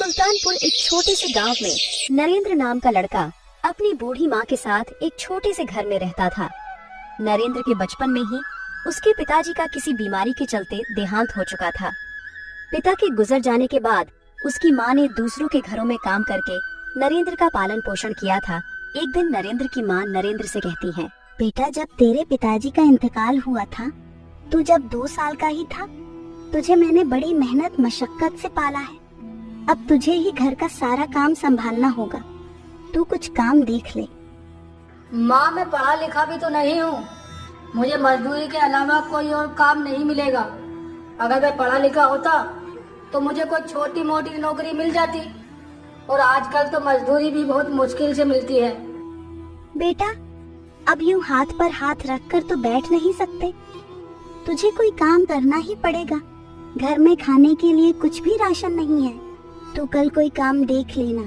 सुल्तानपुर एक छोटे से गांव में नरेंद्र नाम का लड़का अपनी बूढ़ी माँ के साथ एक छोटे से घर में रहता था। नरेंद्र के बचपन में ही उसके पिताजी का किसी बीमारी के चलते देहांत हो चुका था। पिता के गुजर जाने के बाद उसकी माँ ने दूसरों के घरों में काम करके नरेंद्र का पालन पोषण किया था। एक दिन नरेंद्र की माँ नरेंद्र से कहती है, बेटा, जब तेरे पिताजी का इंतकाल हुआ था, तू जब 2 साल का ही था, तुझे मैंने बड़ी मेहनत मशक्कत से पाला है। अब तुझे ही घर का सारा काम संभालना होगा। तू कुछ काम देख ले। माँ, मैं पढ़ा लिखा भी तो नहीं हूँ। मुझे मजदूरी के अलावा कोई और काम नहीं मिलेगा। अगर मैं पढ़ा लिखा होता तो मुझे कोई छोटी मोटी नौकरी मिल जाती, और आजकल तो मजदूरी भी बहुत मुश्किल से मिलती है। बेटा, अब यूं हाथ पर हाथ रखकर तो बैठ नहीं सकते। तुझे कोई काम करना ही पड़ेगा। घर में खाने के लिए कुछ भी राशन नहीं है। तू कल कोई काम देख लेना।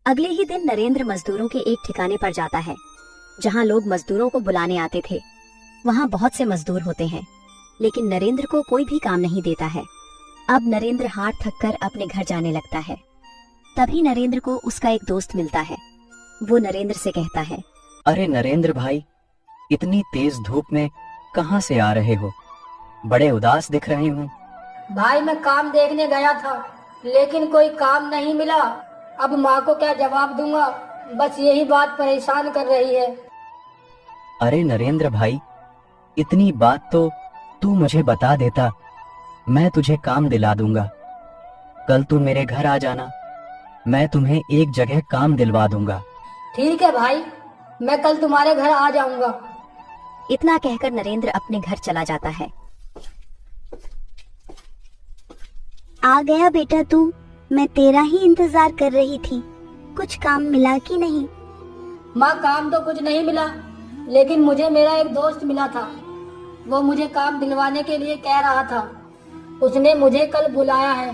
अगले ही दिन नरेंद्र मजदूरों के एक ठिकाने पर जाता है जहां लोग मजदूरों को बुलाने आते थे। वहां बहुत से मजदूर होते हैं, लेकिन नरेंद्र को कोई भी काम नहीं देता है। अब नरेंद्र हार थककर अपने घर जाने लगता है। तभी नरेंद्र को उसका एक दोस्त मिलता है। वो नरेंद्र से कहता है, अरे नरेंद्र भाई, इतनी तेज धूप में कहाँ से आ रहे हो? बड़े उदास दिख रहे हो। भाई, मैं काम देखने गया था, लेकिन कोई काम नहीं मिला। अब माँ को क्या जवाब दूंगा, बस यही बात परेशान कर रही है। अरे नरेंद्र भाई, इतनी बात तो तू मुझे बता देता, मैं तुझे काम दिला दूंगा। कल तू मेरे घर आ जाना, मैं तुम्हें एक जगह काम दिलवा दूंगा। ठीक है भाई, मैं कल तुम्हारे घर आ जाऊंगा। इतना कहकर नरेंद्र अपने घर चला जाता है। आ गया बेटा तू। मैं तेरा ही इंतजार कर रही थी। कुछ काम मिला कि नहीं? माँ, काम तो कुछ नहीं मिला, लेकिन मुझे मेरा एक दोस्त मिला था। वो मुझे काम दिलवाने के लिए कह रहा था। उसने मुझे कल बुलाया है।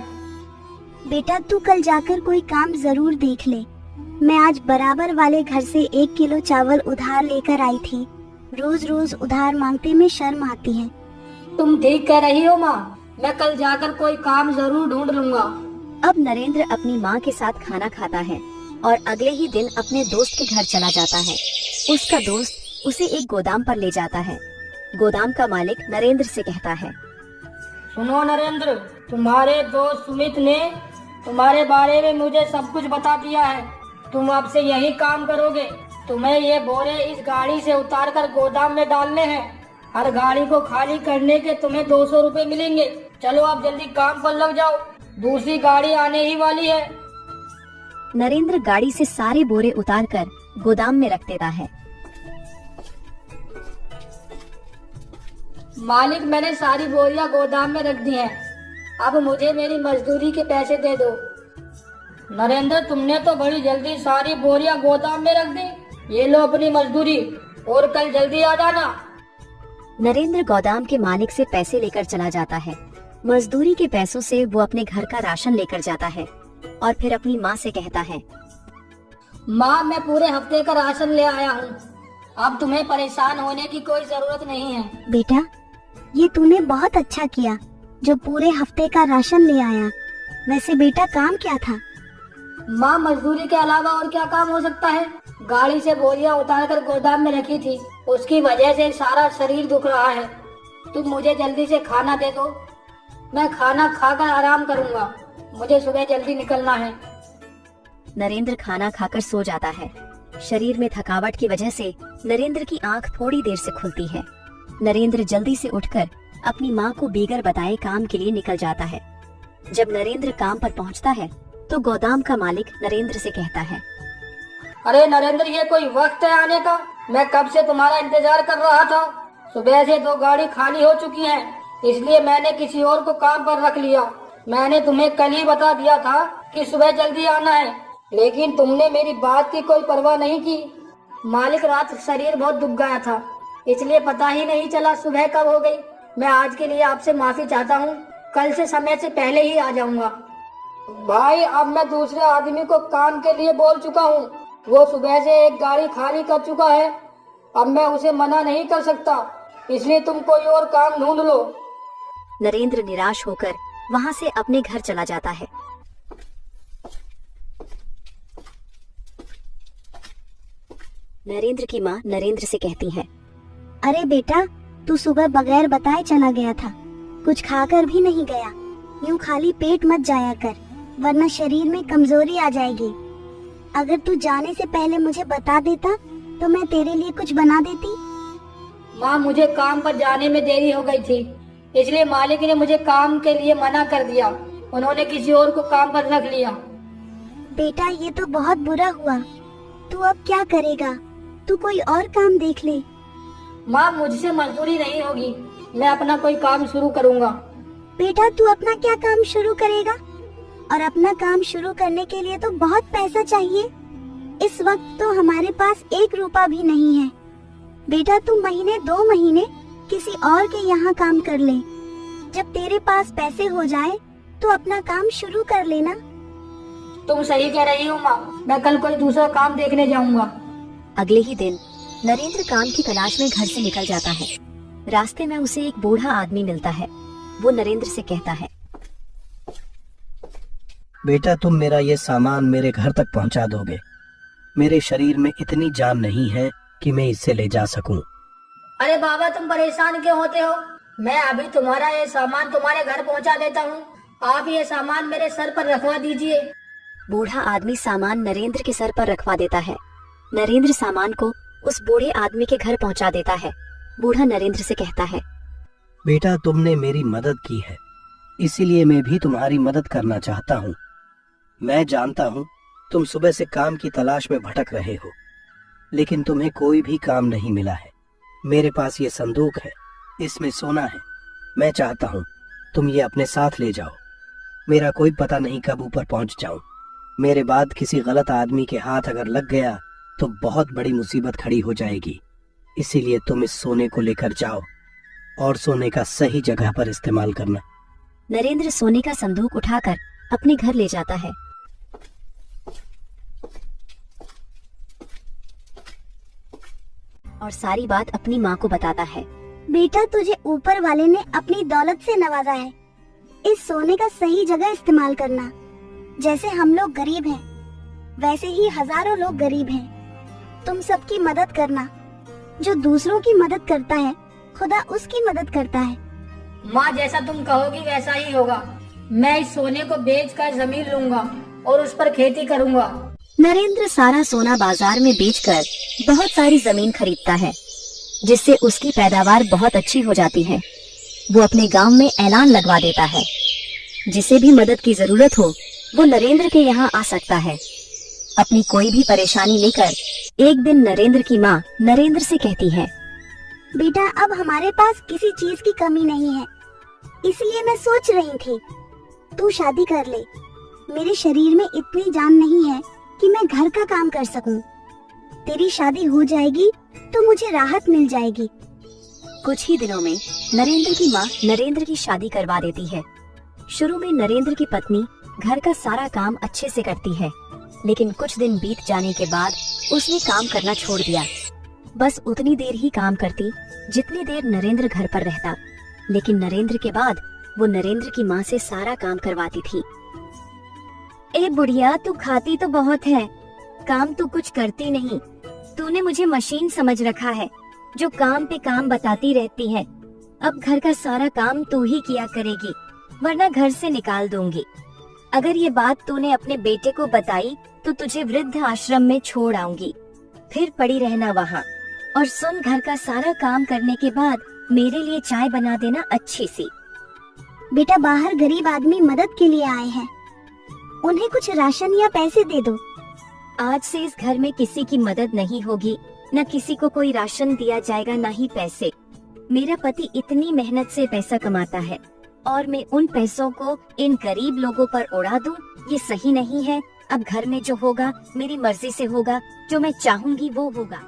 बेटा, तू कल जाकर कोई काम जरूर देख ले। मैं आज बराबर वाले घर से 1 किलो चावल उधार लेकर आई थी। रोज रोज उधार मांगते में शर्म आती है। तुम ठीक कह रही हो माँ, मैं कल जाकर कोई काम जरूर ढूंढ लूंगा। अब नरेंद्र अपनी माँ के साथ खाना खाता है और अगले ही दिन अपने दोस्त के घर चला जाता है। उसका दोस्त उसे एक गोदाम पर ले जाता है। गोदाम का मालिक नरेंद्र से कहता है, सुनो नरेंद्र, तुम्हारे दोस्त सुमित ने तुम्हारे बारे में मुझे सब कुछ बता दिया है। तुम अब से यही काम करोगे। तुम्हें ये बोरे इस गाड़ी से उतार कर गोदाम में डालने हैं। हर गाड़ी को खाली करने के तुम्हें 200 रुपए मिलेंगे। चलो आप जल्दी काम पर लग जाओ, दूसरी गाड़ी आने ही वाली है। नरेंद्र गाड़ी से सारे बोरे उतारकर गोदाम में रख देता है। मालिक, मैंने सारी बोरियां गोदाम में रख दी हैं। अब मुझे मेरी मजदूरी के पैसे दे दो। नरेंद्र, तुमने तो बड़ी जल्दी सारी बोरियां गोदाम में रख दी। ये लो अपनी मजदूरी, और कल जल्दी आ जाना। नरेंद्र गोदाम के मालिक से पैसे लेकर चला जाता है। मजदूरी के पैसों से वो अपने घर का राशन लेकर जाता है और फिर अपनी माँ से कहता है, माँ, मैं पूरे हफ्ते का राशन ले आया हूँ। अब तुम्हें परेशान होने की कोई जरूरत नहीं है। बेटा, ये तूने बहुत अच्छा किया जो पूरे हफ्ते का राशन ले आया। वैसे बेटा, काम क्या था? माँ, मजदूरी के अलावा और क्या काम हो सकता है? गाड़ी से बोरियां उतारकर गोदाम में रखी थी, उसकी वजह से सारा शरीर दुख रहा है। तुम मुझे जल्दी से खाना दे दो, मैं खाना खाकर आराम करूंगा। मुझे सुबह जल्दी निकलना है। नरेंद्र खाना खाकर सो जाता है। शरीर में थकावट की वजह से नरेंद्र की आंख थोड़ी देर से खुलती है। नरेंद्र जल्दी से उठकर अपनी माँ को बेगर बताए काम के लिए निकल जाता है। जब नरेंद्र काम पर पहुँचता है तो गोदाम का मालिक नरेंद्र से कहता है, अरे नरेंद्र, ये कोई वक्त है आने का? मैं कब से तुम्हारा इंतजार कर रहा था। सुबह से 2 गाड़ी खाली हो चुकी हैं, इसलिए मैंने किसी और को काम पर रख लिया। मैंने तुम्हें कल ही बता दिया था कि सुबह जल्दी आना है, लेकिन तुमने मेरी बात की कोई परवाह नहीं की। मालिक, रात शरीर बहुत दुख गया था, इसलिए पता ही नहीं चला सुबह कब हो गई। मैं आज के लिए आपसे माफी चाहता हूँ। कल से समय से पहले ही आ जाऊंगा। भाई, अब मैं दूसरे आदमी को काम के लिए बोल चुका हूँ। वो सुबह से 1 गाड़ी खाली कर चुका है। अब मैं उसे मना नहीं कर सकता। इसलिए तुम कोई और काम ढूंढ लो। नरेंद्र निराश होकर वहाँ से अपने घर चला जाता है। नरेंद्र की माँ नरेंद्र से कहती है, अरे बेटा, तू सुबह बगैर बताए चला गया था, कुछ खाकर भी नहीं गया। यूं खाली पेट मत जाया कर, वरना शरीर में कमजोरी आ जाएगी। अगर तू जाने से पहले मुझे बता देता तो मैं तेरे लिए कुछ बना देती। माँ, मुझे काम पर जाने में देरी हो गई थी, इसलिए मालिक ने मुझे काम के लिए मना कर दिया। उन्होंने किसी और को काम पर रख लिया। बेटा, ये तो बहुत बुरा हुआ। तू अब क्या करेगा? तू कोई और काम देख ले। माँ, मुझसे मजदूरी नहीं होगी, मैं अपना कोई काम शुरू करूँगा। बेटा, तू अपना क्या काम शुरू करेगा? और अपना काम शुरू करने के लिए तो बहुत पैसा चाहिए। इस वक्त तो हमारे पास 1 रुपया भी नहीं है। बेटा, तू महीने 2 महीने किसी और के यहाँ काम कर ले। जब तेरे पास पैसे हो जाए तो अपना काम शुरू कर लेना। तुम सही कह रही हो माँ, मैं कल कोई दूसरा काम देखने जाऊँगा। अगले ही दिन नरेंद्र काम की तलाश में घर से निकल जाता है। रास्ते में उसे एक बूढ़ा आदमी मिलता है। वो नरेंद्र से कहता है, बेटा, तुम मेरा ये सामान मेरे घर तक पहुंचा दोगे? मेरे शरीर में इतनी जान नहीं है कि मैं इसे ले जा सकूं। अरे बाबा, तुम परेशान क्यों होते हो? मैं अभी तुम्हारा ये सामान तुम्हारे घर पहुंचा देता हूँ। आप ये सामान मेरे सर पर रखवा दीजिए। बूढ़ा आदमी सामान नरेंद्र के सर पर रखवा देता है। नरेंद्र सामान को उस बूढ़े आदमी के घर पहुंचा देता है। बूढ़ा नरेंद्र से कहता है, बेटा, तुमने मेरी मदद की है, इसीलिए मैं भी तुम्हारी मदद करना चाहता हूँ। मैं जानता हूँ तुम सुबह से काम की तलाश में भटक रहे हो, लेकिन तुम्हें कोई भी काम नहीं मिला है। मेरे पास ये संदूक है, इसमें सोना है। मैं चाहता हूँ तुम ये अपने साथ ले जाओ। मेरा कोई पता नहीं कब ऊपर पहुँच जाऊं। मेरे बाद किसी गलत आदमी के हाथ अगर लग गया तो बहुत बड़ी मुसीबत खड़ी हो जाएगी। इसीलिए तुम इस सोने को लेकर जाओ और सोने का सही जगह पर इस्तेमाल करना। नरेंद्र सोने का संदूक उठाकर अपने घर ले जाता है। और सारी बात अपनी माँ को बताता है। बेटा, तुझे ऊपर वाले ने अपनी दौलत से नवाजा है। इस सोने का सही जगह इस्तेमाल करना। जैसे हम लोग गरीब हैं, वैसे ही हजारों लोग गरीब हैं। तुम सबकी मदद करना। जो दूसरों की मदद करता है, खुदा उसकी मदद करता है। माँ, जैसा तुम कहोगी वैसा ही होगा। मैं इस सोने को बेचकर जमीन लूंगा और उस पर खेती करूंगा। नरेंद्र सारा सोना बाजार में बेचकर बहुत सारी जमीन खरीदता है, जिससे उसकी पैदावार बहुत अच्छी हो जाती है। वो अपने गांव में ऐलान लगवा देता है, जिसे भी मदद की जरूरत हो वो नरेंद्र के यहाँ आ सकता है। अपनी कोई भी परेशानी लेकर एक दिन नरेंद्र की माँ नरेंद्र से कहती है, बेटा, अब हमारे पास किसी चीज की कमी नहीं है, इसलिए मैं सोच रही थी तू शादी कर ले। मेरे शरीर में इतनी जान नहीं है कि मैं घर का काम कर सकूं। तेरी शादी हो जाएगी तो मुझे राहत मिल जाएगी। कुछ ही दिनों में नरेंद्र की माँ नरेंद्र की शादी करवा देती है। शुरू में नरेंद्र की पत्नी घर का सारा काम अच्छे से करती है, लेकिन कुछ दिन बीत जाने के बाद उसने काम करना छोड़ दिया। बस उतनी देर ही काम करती जितनी देर नरेंद्र घर पर रहता, लेकिन नरेंद्र के बाद वो नरेंद्र की माँ से सारा काम करवाती थी। ए बुढ़िया, तू खाती तो बहुत है, काम तो कुछ करती नहीं। तूने मुझे मशीन समझ रखा है जो काम पे काम बताती रहती है। अब घर का सारा काम तू ही किया करेगी, वरना घर से निकाल दूंगी। अगर ये बात तूने अपने बेटे को बताई तो तुझे वृद्ध आश्रम में छोड़ आऊंगी। फिर पड़ी रहना वहाँ। और सुन, घर का सारा काम करने के बाद मेरे लिए चाय बना देना अच्छी सी। बेटा, बाहर गरीब आदमी मदद के लिए आए हैं, उन्हें कुछ राशन या पैसे दे दो। आज से इस घर में किसी की मदद नहीं होगी, न किसी को कोई राशन दिया जाएगा, न ही पैसे। मेरा पति इतनी मेहनत से पैसा कमाता है और मैं उन पैसों को इन गरीब लोगों पर उड़ा दूं, ये सही नहीं है। अब घर में जो होगा मेरी मर्जी से होगा, जो मैं चाहूंगी वो होगा।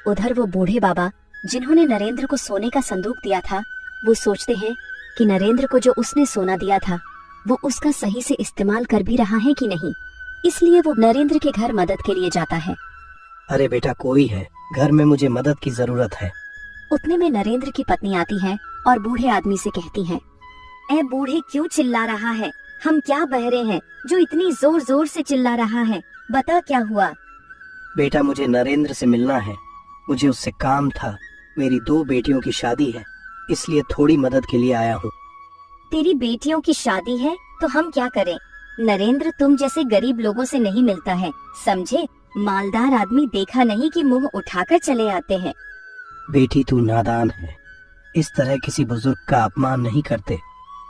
उधर वो बूढ़े बाबा जिन्होंने नरेंद्र को सोने का संदूक दिया था, वो सोचते हैं कि नरेंद्र को जो उसने सोना दिया था वो उसका सही से इस्तेमाल कर भी रहा है कि नहीं। इसलिए वो नरेंद्र के घर मदद के लिए जाता है। अरे बेटा, कोई है घर में, मुझे मदद की जरूरत है। उतने में नरेंद्र की पत्नी आती है और बूढ़े आदमी से कहती है, ए बूढ़े, क्यों चिल्ला रहा है? हम क्या बहरे हैं जो इतनी जोर जोर से चिल्ला रहा है? बता क्या हुआ? बेटा, मुझे नरेंद्र से मिलना है। मुझे उससे काम था। मेरी 2 बेटियों की शादी है, इसलिए थोड़ी मदद के लिए आया हूँ। तेरी बेटियों की शादी है तो हम क्या करें? नरेंद्र तुम जैसे गरीब लोगों से नहीं मिलता है, समझे? मालदार आदमी देखा नहीं कि मुंह उठाकर चले आते हैं। बेटी, तू नादान है। इस तरह किसी बुजुर्ग का अपमान नहीं करते।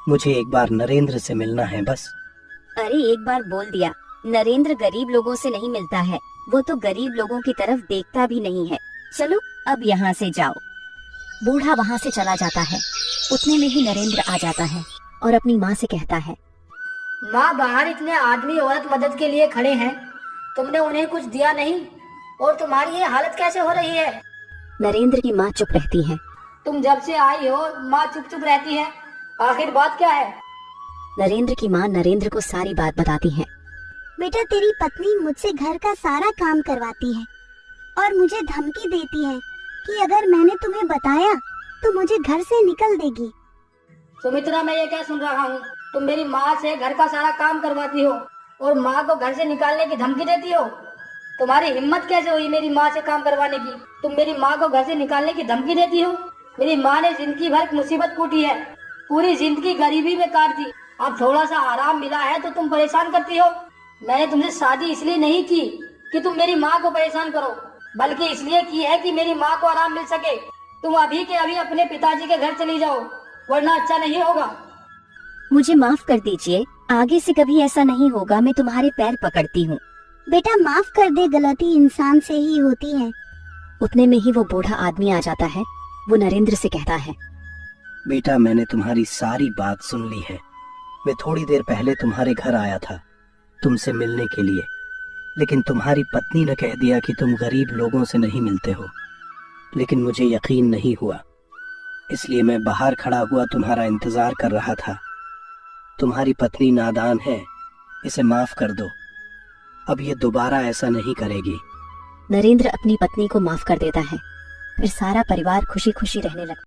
मुझे एक बार नरेंद्र से मिलना है बस। अरे एक बार बोल दिया, नरेंद्र गरीब लोगों से नहीं मिलता है। वो तो गरीब लोगों की तरफ देखता भी नहीं है। चलो अब यहाँ से जाओ। बूढ़ा वहाँ से चला जाता है। उतने में ही नरेंद्र आ जाता है और अपनी माँ से कहता है, माँ, बाहर इतने आदमी औरत मदद के लिए खड़े हैं, तुमने उन्हें कुछ दिया नहीं और तुम्हारी ये हालत कैसे हो रही है? नरेंद्र की माँ चुप रहती है। तुम जब से आई हो माँ चुप चुप रहती है, आखिर बात क्या है? नरेंद्र की माँ नरेंद्र को सारी बात बताती है। बेटा, तेरी पत्नी मुझसे घर का सारा काम करवाती है और मुझे धमकी देती है कि अगर मैंने तुम्हें बताया तो मुझे घर से निकल देगी। सुमित्रा, मैं ये क्या सुन रहा हूँ? तुम मेरी माँ से घर का सारा काम करवाती हो और माँ को घर से निकालने की धमकी देती हो। तुम्हारी हिम्मत कैसे हुई मेरी माँ से काम करवाने की? तुम मेरी माँ को घर से निकालने की धमकी देती हो। मेरी माँ ने जिंदगी भर मुसीबत कूटी है, पूरी जिंदगी गरीबी में काट दी। अब थोड़ा सा आराम मिला है तो तुम परेशान करती हो। मैंने तुमसे शादी इसलिए नहीं की कि तुम मेरी माँ को परेशान करो, बल्कि इसलिए की है कि मेरी माँ को आराम मिल सके। तुम अभी के अभी अपने पिताजी के घर चली जाओ, वरना अच्छा नहीं होगा। मुझे माफ कर दीजिए, आगे से कभी ऐसा नहीं होगा। मैं तुम्हारे पैर पकड़ती हूँ। बेटा, माफ कर दे, गलती इंसान से ही होती है। उतने में ही वो बूढ़ा आदमी आ जाता है। वो नरेंद्र से कहता है, बेटा, मैंने तुम्हारी सारी बात सुन ली है। मैं थोड़ी देर पहले तुम्हारे घर आया था तुमसे मिलने के लिए, लेकिन तुम्हारी पत्नी ने कह दिया कि तुम गरीब लोगों से नहीं मिलते हो। लेकिन मुझे यकीन नहीं हुआ, इसलिए मैं बाहर खड़ा हुआ तुम्हारा इंतजार कर रहा था। तुम्हारी पत्नी नादान है, इसे माफ कर दो। अब ये दोबारा ऐसा नहीं करेगी। नरेंद्र अपनी पत्नी को माफ कर देता है। फिर सारा परिवार खुशी खुशी रहने लगता है।